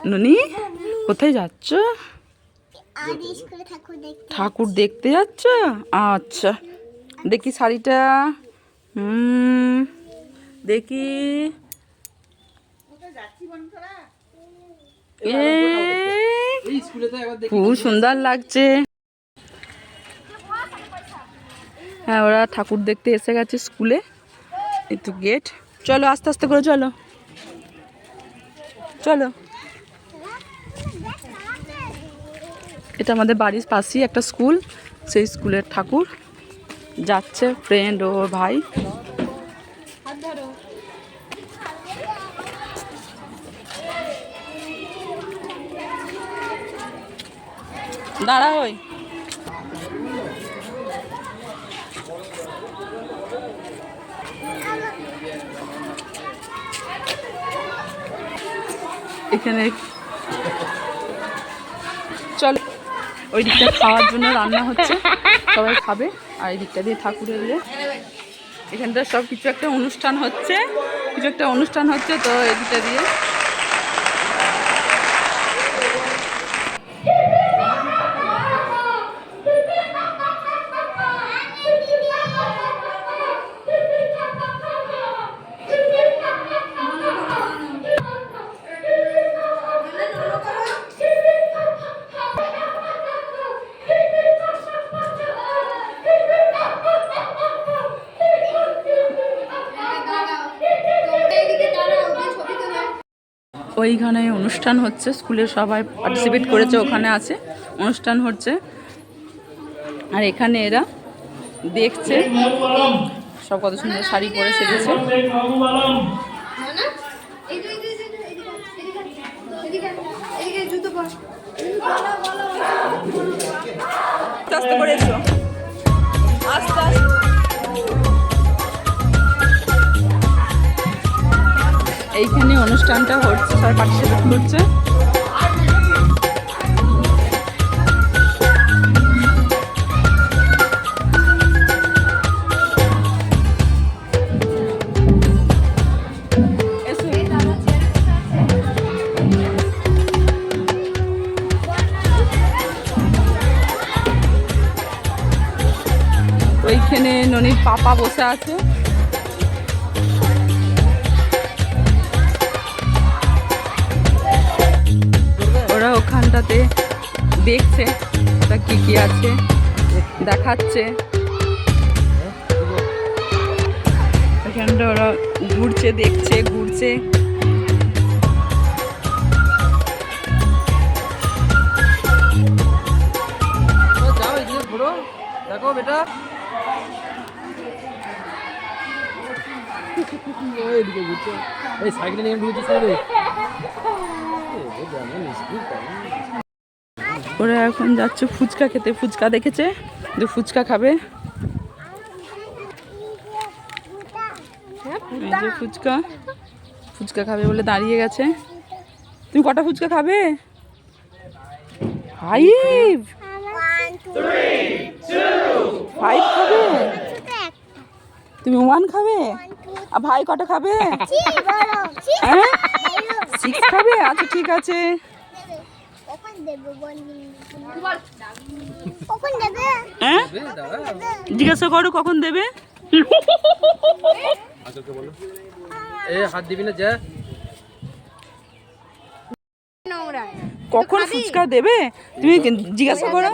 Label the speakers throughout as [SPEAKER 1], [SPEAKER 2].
[SPEAKER 1] ননি কোথায় যাচ্ছ? ঠাকুর দেখতে যাচ্ছ? আচ্ছা, দেখি শাড়িটা। দেখি। খুব সুন্দর লাগছে। হ্যাঁ, ওরা ঠাকুর দেখতে এসে গেছে স্কুলে। একটু গেট। চলো আস্তে আস্তে করে চলো চলো। এটা আমাদের বাড়ির পাশেই একটা স্কুল, সেই স্কুলের ঠাকুর যাচ্ছে ফ্রেন্ড ও ভাই। দাঁড়া ওই এখানে চলো। ওই দিকটা খাওয়ার জন্য রান্না হচ্ছে, সবাই খাবে। আর এই দিকটা দিয়ে ঠাকুর এলে এখানটা সব কিছু একটা অনুষ্ঠান হচ্ছে, তো এই দিকটা দিয়ে ওইখানে অনুষ্ঠান হচ্ছে, স্কুলের সবাই পার্টিসিপেট করেছে, ওখানে আছে, অনুষ্ঠান হচ্ছে। আর এখানে এরা দেখছে সব কত সুন্দর শাড়ি পরে সেজেছে। আস্তে করে এসো, আস্তে আস্তে। এইখানে অনুষ্ঠানটা হচ্ছে, সবাই পার্টিসিপেট করছে। ওইখানে ননির পাপা বসে আছে। ওরা ওখানটাতে দেখছে ওটা কি কি আছে, দেখাচ্ছে। ওখানটা ওরা ঘুরছে, দেখছে, ঘুরছে। দেখো বেটা, ওরা এখন যাচ্ছে ফুচকা খেতে। ফুচকা দেখেছে, ফুচকা খাবে। ফুচকা ফুচকা খাবে বলে দাঁড়িয়ে গেছে। তুমি কটা ফুচকা খাবে? 5 খাবে? তুমি 1 খাবে? আর ভাই কটা খাবে? 6 খাবে? আচ্ছা ঠিক আছে। জিজ্ঞাসা করো কখন দেবে। হাত দিবি না, যা। কখন ফুচকা দেবে তুমি জিজ্ঞাসা করো।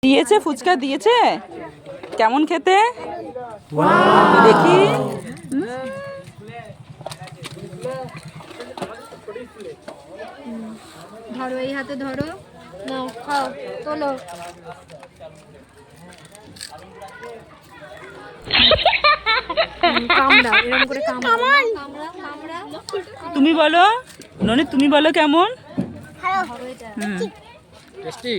[SPEAKER 1] দিয়েছে, ফুচকা দিয়েছে। কেমন খেতে দেখি।
[SPEAKER 2] ধরো, এই হাতে ধরো, নাও খাও, তোলো। কামড়া, এরকম করে কামড়া।
[SPEAKER 1] তুমি বলো ননি, তুমি বলো কেমন?
[SPEAKER 3] টেস্টি।